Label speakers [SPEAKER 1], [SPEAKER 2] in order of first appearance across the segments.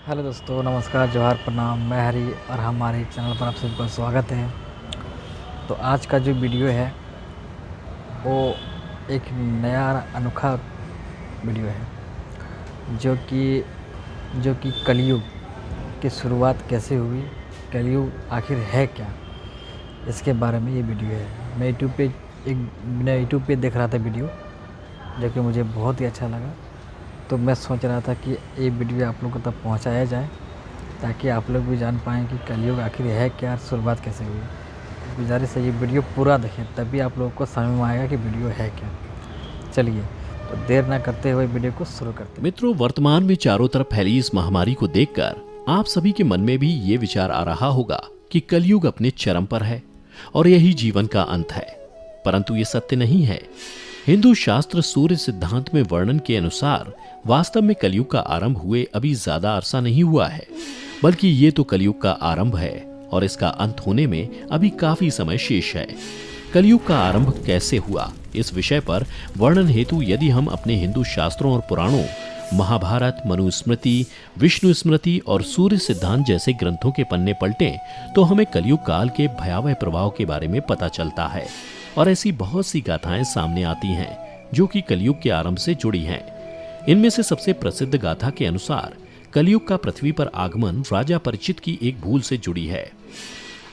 [SPEAKER 1] Hello दोस्तों, नमस्कार, जोहार, प्रणाम। मैं हरी और हमारे चैनल पर आप सभी का स्वागत है। तो आज का जो वीडियो है वो एक नया अनोखा वीडियो है जो कि कलयुग की शुरुआत कैसे हुई, कलयुग आखिर है क्या, इसके बारे में ये वीडियो है। मैं यूट्यूब पे देख रहा था वीडियो, जो कि मुझे बहुत ही अच्छा लगा। तो मैं सोच रहा था कि ये वीडियो आप लोगों तक पहुंचाया जाए, ताकि आप लोग भी जान पाएँ कि कलयुग आखिर है क्या और शुरुआत कैसे हुई। गुजारिश है ये वीडियो पूरा देखें, तभी आप लोगों को समझ में आएगा कि वीडियो है क्या। चलिए, तो देर ना करते हुए वीडियो को शुरू करते हैं।
[SPEAKER 2] मित्रों, वर्तमान में चारों तरफ फैली इस महामारी को देखकर आप सभी के मन में भी ये विचार आ रहा होगा कि कलयुग अपने चरम पर है और यही जीवन का अंत है। परंतु ये सत्य नहीं है। हिंदू शास्त्र सूर्य सिद्धांत में वर्णन के अनुसार वास्तव में कलयुग का आरंभ हुए अभी ज्यादा अरसा नहीं हुआ है, बल्कि ये तो कलयुग का आरंभ है और इसका अंत होने में अभी काफी समय शेष है। कलयुग का आरंभ कैसे हुआ, इस विषय पर वर्णन हेतु यदि हम अपने हिंदू शास्त्रों और पुराणों, महाभारत, मनुस्मृति, विष्णु स्मृति और सूर्य सिद्धांत जैसे ग्रंथों के पन्ने पलटें तो हमें कलयुग काल के भयावह प्रभाव के बारे में पता चलता है। और ऐसी बहुत सी गाथाएं सामने आती हैं जो कि कलयुग के आरंभ से जुड़ी हैं। इनमें से सबसे प्रसिद्ध गाथा के अनुसार कलयुग का पृथ्वी पर आगमन राजा परीक्षित की एक भूल से जुड़ी है।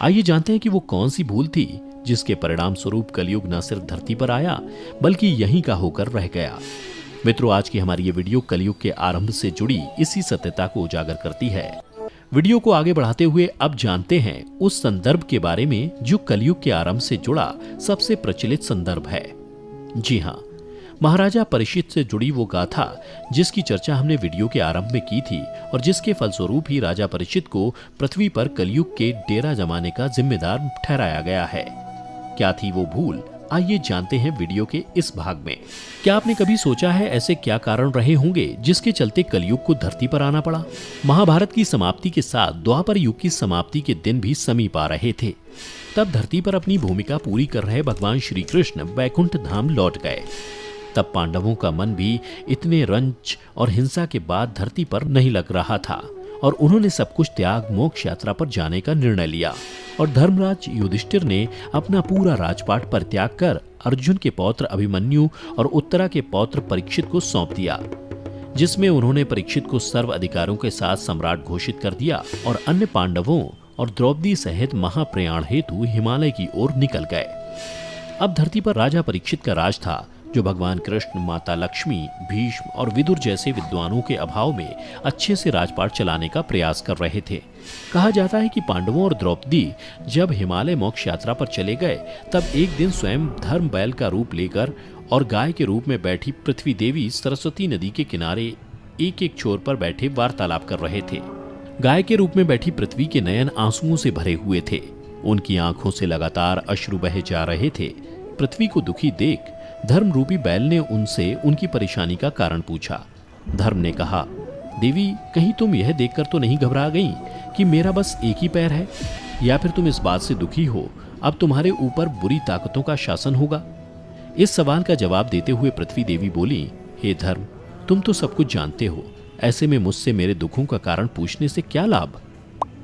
[SPEAKER 2] आइए जानते हैं कि वो कौन सी भूल थी जिसके परिणाम स्वरूप कलयुग न सिर्फ धरती पर आया बल्कि यहीं का होकर रह गया। मित्रों, आज की हमारी ये वीडियो कलयुग के आरंभ से जुड़ी इसी सत्यता को उजागर करती है। वीडियो को आगे बढ़ाते हुए अब जानते हैं उस संदर्भ के बारे में जो कलयुग के आरंभ से जुड़ा सबसे प्रचलित संदर्भ है। जी हाँ, महाराजा परीक्षित से जुड़ी वो गाथा जिसकी चर्चा हमने वीडियो के आरंभ में की थी और जिसके फलस्वरूप ही राजा परीक्षित को पृथ्वी पर कलयुग के डेरा जमाने का जिम्मेदार ठहराया गया है। क्या थी वो भूल, आइए जानते हैं वीडियो के इस भाग में। क्या आपने कभी सोचा है ऐसे क्या कारण रहे होंगे जिसके चलते कलयुग को धरती पर आना पड़ा? महाभारत की समाप्ति के साथ द्वापर युग की समाप्ति के दिन भी समीप आ रहे थे। तब धरती पर अपनी भूमिका पूरी कर रहे भगवान श्री कृष्ण वैकुंठ धाम लौट गए। तब पांडवों का मन भी इतने रंज और हिंसा के बाद धरती पर नहीं लग रहा था और उन्होंने सब कुछ त्याग मोक्ष यात्रा पर जाने का निर्णय लिया और धर्मराज युधिष्ठिर ने अपना पूरा राजपाट परित्याग कर अर्जुन के पौत्र अभिमन्यु और उत्तरा के पौत्र परीक्षित को सौंप दिया, जिसमें उन्होंने परीक्षित को सर्व अधिकारों के साथ सम्राट घोषित कर दिया और अन्य पांडवों और द्रौपदी सहित महाप्रयाण हेतु हिमालय की ओर निकल गए। अब धरती पर राजा परीक्षित का राज था, जो भगवान कृष्ण, माता लक्ष्मी, भीष्म और विदुर जैसे विद्वानों के अभाव में अच्छे से राजपाट चलाने का प्रयास कर रहे थे। कहा जाता है कि पांडवों और द्रौपदी जब हिमालय मोक्ष यात्रा पर चले गए तब एक दिन स्वयं धर्म बैल का रूप लेकर और गाय के रूप में बैठी पृथ्वी देवी सरस्वती नदी के किनारे एक एक छोर पर बैठे वार्तालाप कर रहे थे। गाय के रूप में बैठी पृथ्वी के नयन आंसुओं से भरे हुए थे। उनकी आंखों से लगातार अश्रु बहे जा रहे थे। पृथ्वी को दुखी देख धर्म रूपी बैल ने उनसे उनकी परेशानी का कारण पूछा। धर्म ने कहा, देवी, कहीं तुम यह देखकर तो नहीं घबरा गई कि मेरा बस एक ही पैर है, या फिर तुम इस बात से दुखी हो अब तुम्हारे ऊपर बुरी ताकतों का शासन होगा? इस सवाल का जवाब देते हुए पृथ्वी देवी बोली, हे धर्म, तुम तो सब कुछ जानते हो, ऐसे में मुझसे मेरे दुखों का कारण पूछने से क्या लाभ?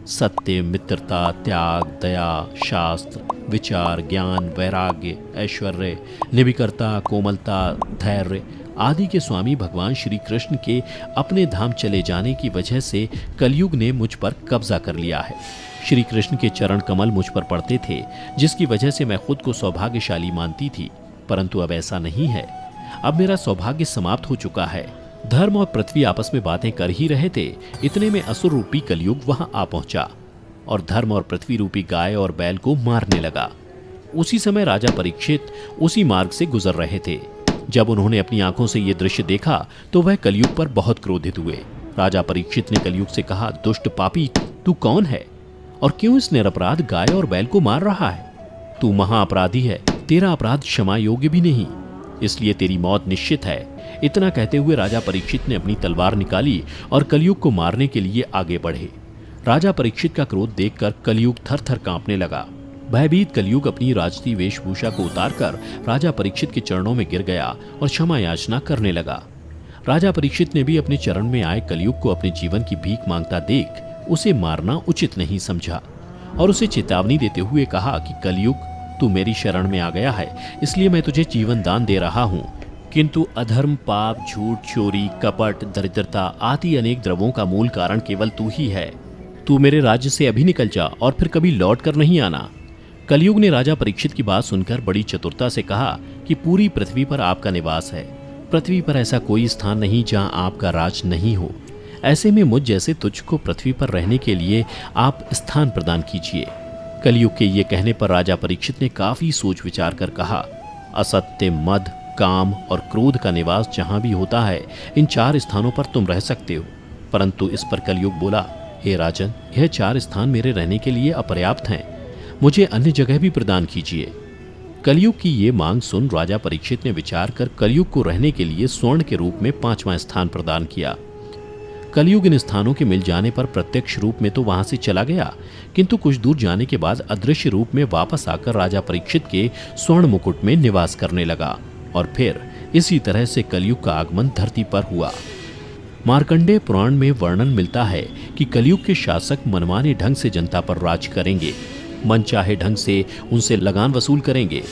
[SPEAKER 2] सत्य, मित्रता, त्याग, दया, शास्त्र, विचार, ज्ञान, वैराग्य, ऐश्वर्य, निर्भीकता, कोमलता, धैर्य आदि के स्वामी भगवान श्री कृष्ण के अपने धाम चले जाने की वजह से कलयुग ने मुझ पर कब्जा कर लिया है। श्री कृष्ण के चरण कमल मुझ पर पड़ते थे, जिसकी वजह से मैं खुद को सौभाग्यशाली मानती थी, परंतु अब ऐसा नहीं है। अब मेरा सौभाग्य समाप्त हो चुका है। धर्म और पृथ्वी आपस में बातें कर ही रहे थे, इतने में असुर रूपी कलयुग वहां आ पहुंचा और धर्म और पृथ्वी रूपी गाय और बैल को मारने लगा। उसी समय राजा परीक्षित उसी मार्ग से गुजर रहे थे। जब उन्होंने अपनी आंखों से यह दृश्य देखा तो वह कलयुग पर बहुत क्रोधित हुए। राजा परीक्षित ने कलयुग से कहा, दुष्ट पापी, तू कौन है और क्यों इस निरपराध गाय और बैल को मार रहा है? तू महाअपराधी है, तेरा अपराध क्षमा योग्य भी नहीं, इसलिए तेरी मौत निश्चित है। इतना कहते हुए राजा परीक्षित ने अपनी तलवार निकाली और कलयुग को मारने के लिए आगे बढ़े। राजा परीक्षित का क्रोध देखकर कलयुग थर थर कांपने लगा। भयभीत कलयुग अपनी राजसी वेशभूषा को उतारकर राजा परीक्षित के चरणों में गिर गया और क्षमा याचना करने लगा। राजा परीक्षित ने भी अपने चरण में आए कलयुग को अपने जीवन की भीख मांगता देख उसे मारना उचित नहीं समझा और उसे चेतावनी देते हुए कहा कि कलयुग, तू मेरी शरण में आ गया है, इसलिए मैं तुझे जीवन दान दे रहा हूँ। किंतु अधर्म, पाप, झूठ, चोरी, कपट, दरिद्रता आदि अनेक द्रव्यों का मूल कारण केवल तू ही है। तू मेरे राज्य से अभी निकल जा और फिर कभी लौट कर नहीं आना। कलयुग ने राजा परीक्षित की बात सुनकर बड़ी चतुरता से कहा कि पूरी पृथ्वी पर आपका निवास है। पृथ्वी पर ऐसा कोई स्थान नहीं जहां आपका राज नहीं हो। ऐसे में मुझ जैसे तुझको पृथ्वी पर रहने के लिए आप स्थान प्रदान कीजिए। कलयुग के ये कहने पर राजा परीक्षित ने काफी सोच विचार कर कहा, असत्य, मद, काम और क्रोध का निवास जहां भी होता है, इन 4 स्थानों पर तुम रह सकते हो। परंतु इस पर कलयुग बोला, हे राजन, यह 4 स्थान मेरे रहने के लिए अपर्याप्त हैं, मुझे अन्य जगह भी प्रदान कीजिए। कलयुग की ये मांग सुन राजा परीक्षित ने विचार कर कलयुग को रहने के लिए स्वर्ण के रूप में 5वां स्थान प्रदान किया। कलयुग इन स्थानों के मिल जाने पर प्रत्यक्ष रूप में तो वहां से चला गया, किंतु कुछ दूर जाने के बाद अदृश्य रूप में वापस आकर राजा परीक्षित के स्वर्ण मुकुट में निवास करने लगा और फिर इसी तरह से कलयुग का आगमन धरती पर हुआ। मार्कंडेय पुराण में वर्णन मिलता है कि कलयुग के शासक मनमाने ढंग से जनता पर राज करेंगे, मनचाहे ढंग से उनसे लगान वसूल करेंगे।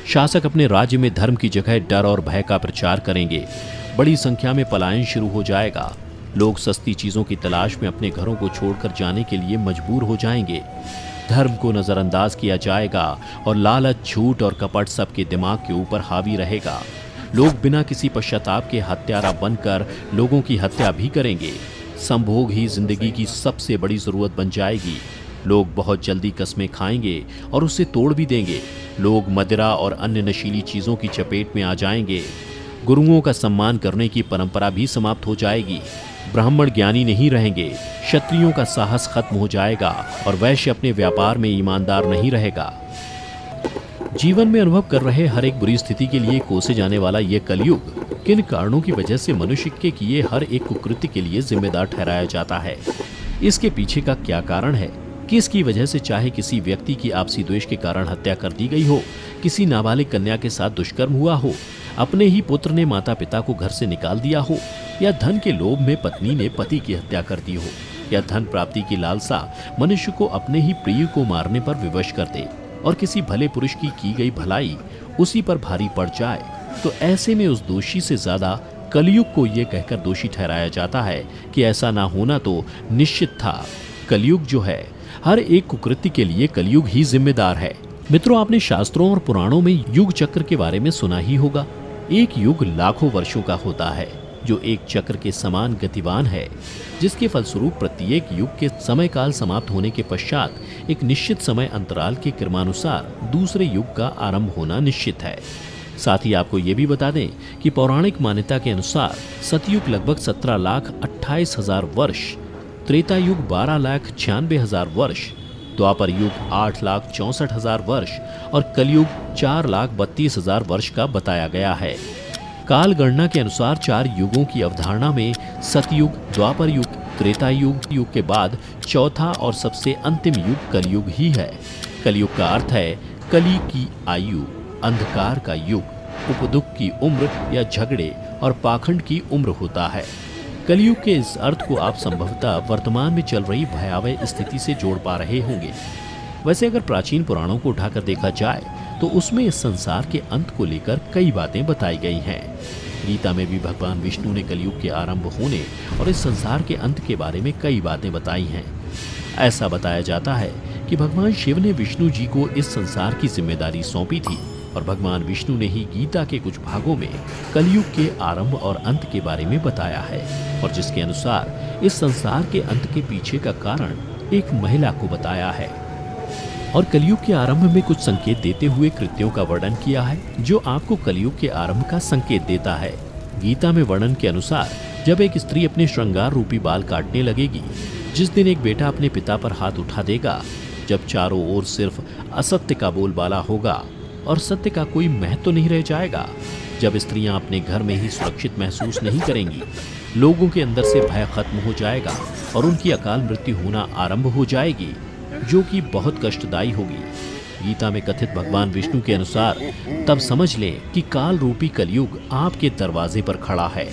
[SPEAKER 2] शासक अपने राज्य में धर्म की जगह डर और भय का प्रचार करेंगे। बड़ी संख्या में पलायन शुरू हो जाएगा। लोग सस्ती चीजों की तलाश में अपने घरों को छोड़कर जाने के लिए मजबूर हो जाएंगे। धर्म को नजरअंदाज किया जाएगा और लालच, झूठ और कपट सबके दिमाग के ऊपर हावी रहेगा। लोग बिना किसी पश्चाताप के हत्यारा बनकर लोगों की हत्या भी करेंगे। संभोग ही जिंदगी की सबसे बड़ी जरूरत बन जाएगी। लोग बहुत जल्दी कस्में खाएंगे और उसे तोड़ भी देंगे। लोग मदिरा और अन्य नशीली चीजों की चपेट में आ जाएंगे। गुरुओं का सम्मान करने की परंपरा भी समाप्त हो जाएगी। ब्राह्मण ज्ञानी नहीं रहेंगे। क्षत्रियों का साहस खत्म हो जाएगा और वैश्य अपने व्यापार में ईमानदार नहीं रहेगा। जीवन में अनुभव कर रहे हर एक बुरी स्थिति के लिए कोसे जाने वाला यह कलयुग किन कारणों की वजह से मनुष्य के किए हर एक कुकृत्य के लिए जिम्मेदार ठहराया जाता है, इसके पीछे का क्या कारण है, किसकी वजह से चाहे किसी व्यक्ति की आपसी द्वेष के कारण हत्या कर दी गई हो, किसी नाबालिग कन्या के साथ दुष्कर्म हुआ हो, अपने ही पुत्र ने माता पिता को घर से निकाल दिया हो, या धन के लोभ में पत्नी ने पति की हत्या कर दी हो, या धन प्राप्ति की लालसा मनुष्य को अपने ही प्रिय को मारने पर विवश कर दे और किसी भले पुरुष की गई भलाई उसी पर भारी पड़ जाए, तो ऐसे में उस दोषी से ज्यादा कलयुग को ये कहकर दोषी ठहराया जाता है कि ऐसा ना होना तो निश्चित था। कलयुग जो है, हर एक कुकृत्य के लिए कलयुग ही जिम्मेदार है। मित्रों, आपने शास्त्रों और पुराणों में युग चक्र के बारे में सुना ही होगा। एक युग लाखों वर्षों का होता है, जो एक चक्र के समान गतिवान है, जिसके फलस्वरूप प्रत्येक युग के समय काल समाप्त होने के पश्चात एक निश्चित समय अंतराल के क्रमानुसार दूसरे युग का आरंभ होना निश्चित है। साथ ही आपको ये भी बता दें कि पौराणिक मान्यता के अनुसार सतयुग लगभग 17,28,000 वर्ष, त्रेता युग 12,96,000 वर्ष, द्वापर युग 8,64,000 वर्ष और कलयुग 4,32,000 वर्ष का बताया गया है। काल गणना के अनुसार 4 युगों की अवधारणा में सतयुग, द्वापर युग, त्रेता युग के बाद चौथा और सबसे अंतिम युग कलयुग ही है। कलयुग का अर्थ है कली की आयु, अंधकार का युग, उपदुख की उम्र या झगड़े और पाखंड की उम्र होता है। कलयुग के इस अर्थ को आप संभवतः वर्तमान में चल रही भयावह स्थिति से जोड़ पा रहे होंगे। वैसे अगर प्राचीन पुराणों को उठाकर देखा जाए तो उसमें इस संसार के अंत को लेकर कई बातें बताई गई हैं। गीता में भी भगवान विष्णु ने कलयुग के आरंभ होने और इस संसार के अंत के बारे में कई बातें बताई हैं। ऐसा बताया जाता है कि भगवान शिव ने विष्णु जी को इस संसार की जिम्मेदारी सौंपी थी और भगवान विष्णु ने ही गीता के कुछ भागों में कलयुग के आरंभ और अंत के बारे में बताया है, और जिसके अनुसार इस संसार के अंत के पीछे का कारण एक महिला को बताया है और कलयुग के आरंभ में कुछ संकेत देते हुए कृत्यों का वर्णन किया है जो आपको कलयुग के आरंभ का संकेत देता है। गीता में वर्णन के अनुसार जब एक स्त्री अपने श्रृंगार रूपी बाल काटने लगेगी, जिस दिन एक बेटा अपने पिता पर हाथ उठा देगा, जब चारों ओर सिर्फ असत्य का बोलबाला होगा और सत्य का कोई महत्व नहीं रह जाएगा, जब स्त्रियां अपने घर में ही सुरक्षित महसूस नहीं करेंगी, लोगों के अंदर से भय खत्म हो जाएगा और उनकी अकाल मृत्यु होना आरंभ हो जाएगी, जो कि बहुत कष्टदायी होगी। गीता में कथित भगवान विष्णु के अनुसार तब समझ लें कि काल रूपी कलयुग आपके दरवाजे पर खड़ा है।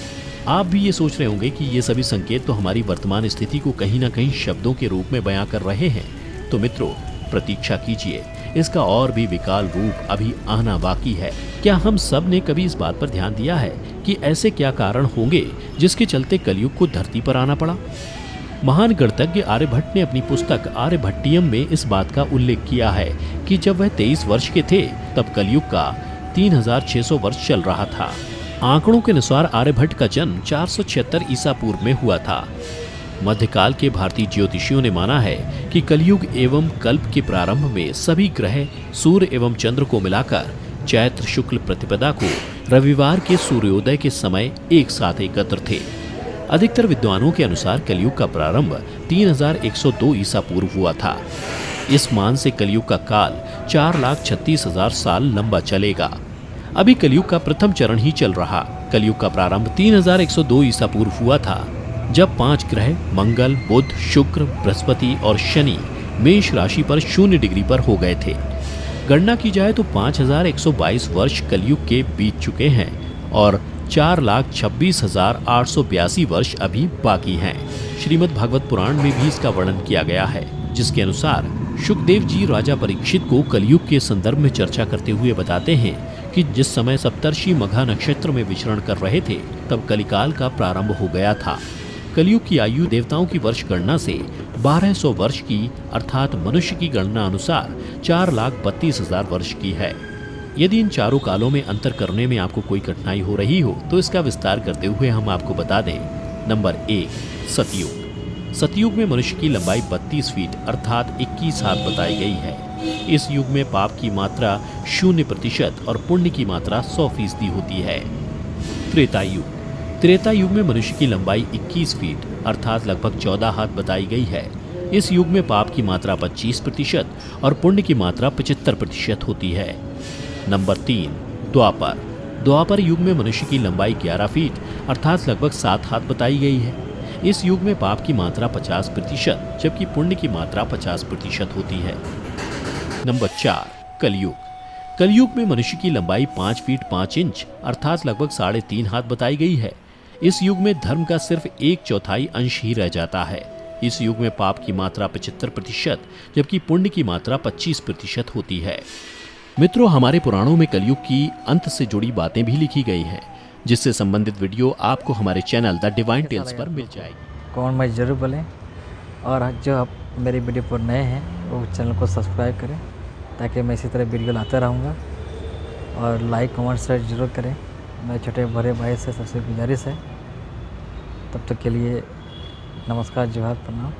[SPEAKER 2] आप भी ये सोच रहे होंगे कि ये सभी संकेत तो हमारी वर्तमान स्थिति को कहीं ना कहीं शब्दों के रूप में बयां कर रहे हैं। तो मित्रों, प्रतीक्षा कीजिए, इसका और भी विकराल रूप अभी आना बाकी है। क्या हम सब ने कभी इस बात पर ध्यान दिया है कि ऐसे क्या कारण होंगे जिसके चलते कलयुग को धरती पर आना पड़ा? महान गणितज्ञ आर्यभट्ट ने अपनी पुस्तक आर्यभट्टियम में इस बात का उल्लेख किया है कि जब वह 23 वर्ष के थे तब कलयुग का 3600 वर्ष चल रहा था। आंकड़ों के अनुसार आर्यभट्ट का जन्म 476 ईसा पूर्व में हुआ था। मध्यकाल के भारतीय ज्योतिषियों ने माना है कि कलयुग एवं कल्प के प्रारंभ में सभी ग्रह सूर्य एवं चंद्र को मिलाकर चैत्र शुक्ल प्रतिपदा को रविवार के सूर्योदय के समय एक साथ एकत्र थे। अधिकतर विद्वानों के अनुसार कलयुग का प्रारंभ 3102 ईसा पूर्व हुआ था। इस मान से कलयुग का काल 4,36,000 साल लंबा चलेगा। अभी कलयुग का प्रथम चरण ही चल रहा। कलयुग का प्रारंभ 3102 ईसा पूर्व हुआ था, जब 5 ग्रह मंगल, बुध, शुक्र, बृहस्पति और शनि मेष राशि पर 0 डिग्री पर हो गए थे। गणना की जाए तो 5122 वर्ष कलयुग के बीत चुके हैं और 4,26,882 वर्ष अभी बाकी हैं। श्रीमद् भागवत पुराण में भी इसका वर्णन किया गया है, जिसके अनुसार शुकदेव जी राजा परीक्षित को कलयुग के संदर्भ में चर्चा करते हुए बताते हैं कि जिस समय सप्तर्षि मघा नक्षत्र में विचरण कर रहे थे तब कलिकाल का प्रारंभ हो गया था। कलयुग की आयु देवताओं की वर्ष गणना से 1200 वर्ष की, अर्थात मनुष्य की गणना अनुसार 4,32,000 वर्ष की है। यदि इन चारों कालों में अंतर करने में आपको कोई कठिनाई हो रही हो तो इसका विस्तार करते हुए हम आपको बता दें। नंबर 1, सतयुग। सतयुग में मनुष्य की लंबाई 32 फीट अर्थात 21 हाथ बताई गई है। इस युग में पाप की मात्रा 0% और पुण्य की मात्रा 100% होती है। त्रेता युग। त्रेता युग में मनुष्य की लंबाई 21 फीट अर्थात लगभग 14 हाथ बताई गई है। इस युग में पाप की मात्रा 25% और पुण्य की मात्रा 75% होती है। नंबर 3, द्वापर। द्वापर युग में मनुष्य की लंबाई 11 फीट अर्थात लगभग 7 हाथ बताई गई है। इस युग में पाप की मात्रा 50% जबकि पुण्य की मात्रा 50% होती है। नंबर 4, कलयुग। कलयुग में मनुष्य की लंबाई 5 फीट 5 इंच अर्थात लगभग 3.5 हाथ बताई गई है। इस युग में धर्म का सिर्फ 1/4 अंश ही रह जाता है। इस युग में पाप की मात्रा 75% जबकि पुण्य की मात्रा 25% होती है। मित्रों, हमारे पुराणों में कलयुग की अंत से जुड़ी बातें भी लिखी गई हैं, जिससे संबंधित वीडियो आपको हमारे चैनल द डिवाइन टेल्स पर मिल जाएगी।
[SPEAKER 1] कमेंट में जरूर बोलें और जो आप मेरी वीडियो पर नए हैं वो चैनल को सब्सक्राइब करें ताकि मैं इसी तरह वीडियो लाता रहूँगा। और लाइक कमेंट शेयर जरूर करें। मेरे छोटे बड़े भाई से सबसे गुजारिश है। तब तक के लिए नमस्कार, जोहार, प्रणाम।